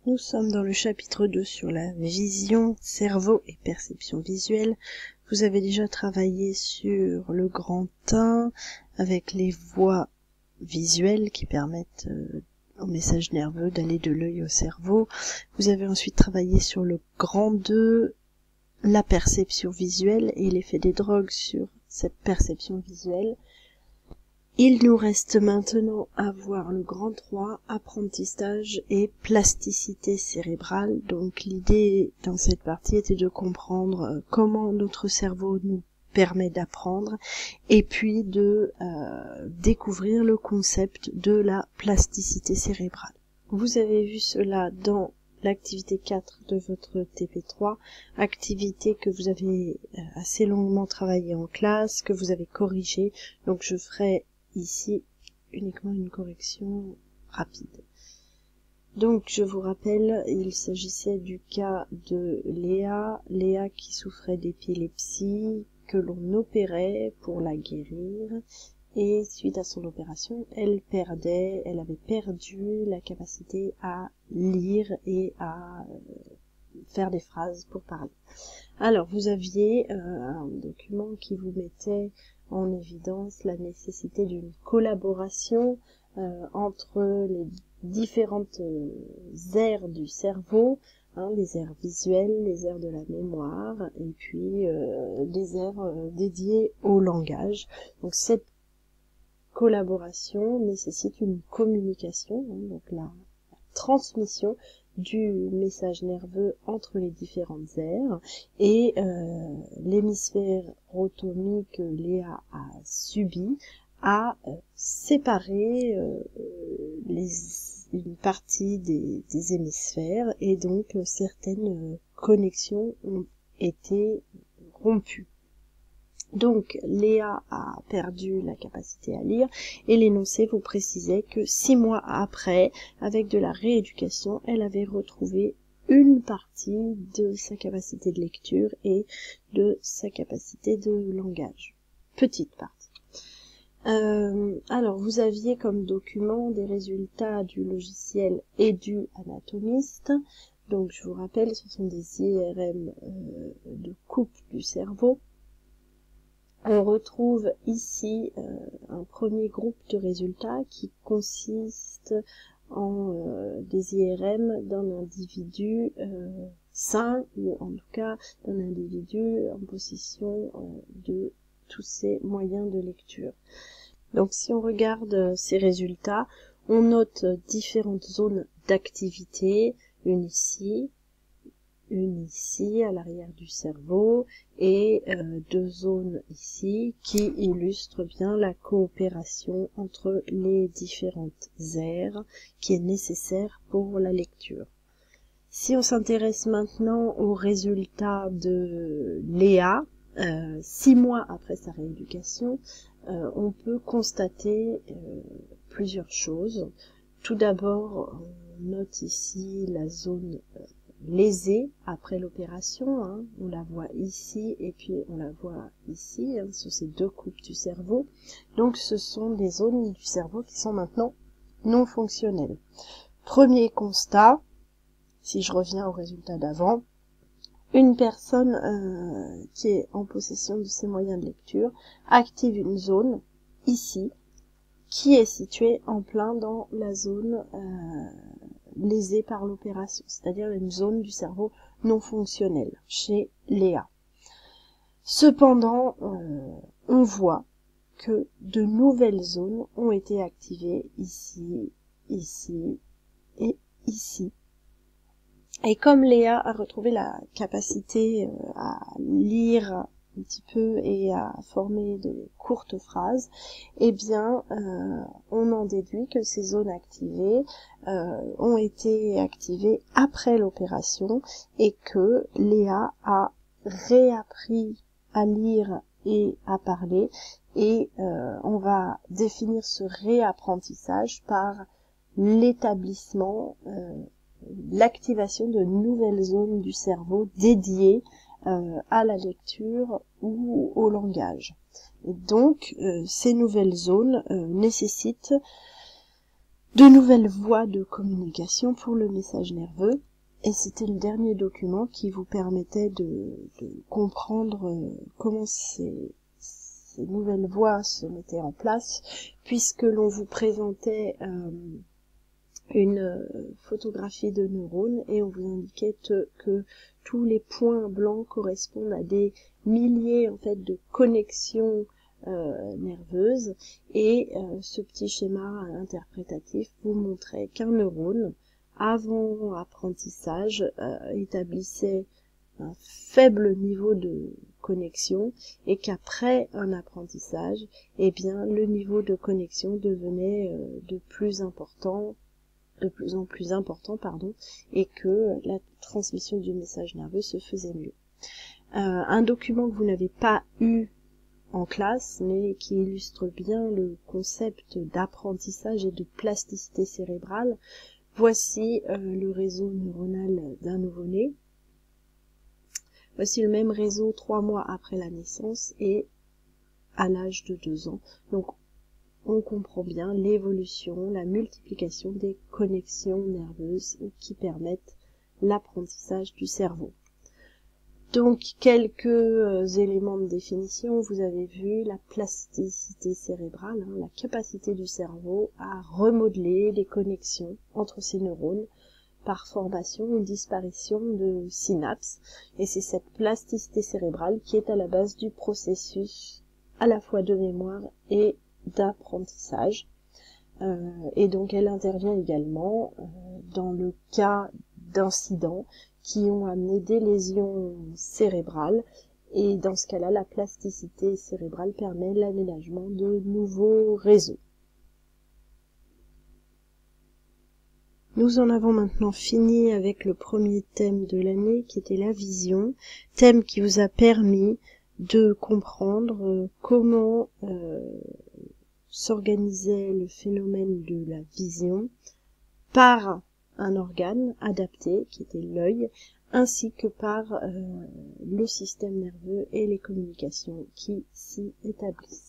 Nous sommes dans le chapitre 2 sur la vision, cerveau et perception visuelle. Vous avez déjà travaillé sur le grand 1 avec les voies visuelles qui permettent au message nerveux d'aller de l'œil au cerveau. Vous avez ensuite travaillé sur le grand 2, la perception visuelle et l'effet des drogues sur cette perception visuelle. Il nous reste maintenant à voir le grand 3, apprentissage et plasticité cérébrale. Donc l'idée dans cette partie était de comprendre comment notre cerveau nous permet d'apprendre et puis de découvrir le concept de la plasticité cérébrale. Vous avez vu cela dans l'activité 4 de votre TP3, activité que vous avez assez longuement travaillée en classe, que vous avez corrigée. Donc je ferai ici uniquement une correction rapide. Donc je vous rappelle, il s'agissait du cas de Léa qui souffrait d'épilepsie, que l'on opérait pour la guérir, et suite à son opération, elle avait perdu la capacité à lire et à faire des phrases pour parler. Alors vous aviez un document qui vous mettait en évidence la nécessité d'une collaboration entre les différentes aires du cerveau, les aires visuelles, les aires de la mémoire et puis des aires dédiées au langage. Donc cette collaboration nécessite une communication, donc la transmission du message nerveux entre les différentes aires, et l'hémisphère rotomi que Léa a subi a séparé une partie des hémisphères, et donc certaines connexions ont été rompues. Donc Léa a perdu la capacité à lire, et l'énoncé vous précisait que 6 mois après, avec de la rééducation, elle avait retrouvé une partie de sa capacité de lecture et de sa capacité de langage. Petite partie. Alors vous aviez comme document des résultats du logiciel EduAnatomist. Donc je vous rappelle, ce sont des IRM de coupe du cerveau. On retrouve ici un premier groupe de résultats qui consiste en des IRM d'un individu sain, ou en tout cas d'un individu en possession de tous ces moyens de lecture. Donc si on regarde ces résultats, on note différentes zones d'activité, une ici à l'arrière du cerveau, et 2 zones ici qui illustrent bien la coopération entre les différentes aires qui est nécessaire pour la lecture. Si on s'intéresse maintenant aux résultats de Léa, 6 mois après sa rééducation, on peut constater plusieurs choses. Tout d'abord, on note ici la zone lésée après l'opération, on la voit ici et puis on la voit ici, sur ces 2 coupes du cerveau. Donc ce sont des zones du cerveau qui sont maintenant non fonctionnelles. Premier constat, si je reviens au résultat d'avant, une personne qui est en possession de ces moyens de lecture active une zone ici qui est située en plein dans la zone lésée par l'opération, c'est-à-dire une zone du cerveau non fonctionnelle chez Léa. Cependant, on voit que de nouvelles zones ont été activées ici, ici et ici. Et comme Léa a retrouvé la capacité à lire un petit peu et à former de courtes phrases, eh bien, on en déduit que ces zones activées ont été activées après l'opération et que Léa a réappris à lire et à parler, et on va définir ce réapprentissage par l'établissement, l'activation de nouvelles zones du cerveau dédiées à la lecture ou au langage. Et donc, ces nouvelles zones nécessitent de nouvelles voies de communication pour le message nerveux. Et c'était le dernier document qui vous permettait de comprendre comment ces nouvelles voies se mettaient en place, puisque l'on vous présentait une photographie de neurones et on vous indiquait que tous les points blancs correspondent à des milliers en fait de connexions nerveuses, et ce petit schéma interprétatif vous montrait qu'un neurone avant apprentissage établissait un faible niveau de connexion, et qu'après un apprentissage, eh bien le niveau de connexion devenait de plus en plus important, et que la transmission du message nerveux se faisait mieux. Un document que vous n'avez pas eu en classe, mais qui illustre bien le concept d'apprentissage et de plasticité cérébrale. Voici le réseau neuronal d'un nouveau-né. Voici le même réseau 3 mois après la naissance et à l'âge de 2 ans. Donc on comprend bien l'évolution, la multiplication des connexions nerveuses qui permettent l'apprentissage du cerveau. Donc, quelques éléments de définition. Vous avez vu la plasticité cérébrale, la capacité du cerveau à remodeler les connexions entre ces neurones par formation ou disparition de synapses. Et c'est cette plasticité cérébrale qui est à la base du processus à la fois de mémoire et d'apprentissage. Et donc elle intervient également dans le cas d'incidents qui ont amené des lésions cérébrales, et dans ce cas-là, la plasticité cérébrale permet l'aménagement de nouveaux réseaux. Nous en avons maintenant fini avec le premier thème de l'année qui était la vision, thème qui vous a permis de comprendre comment s'organisait le phénomène de la vision par un organe adapté qui était l'œil, ainsi que par le système nerveux et les communications qui s'y établissent.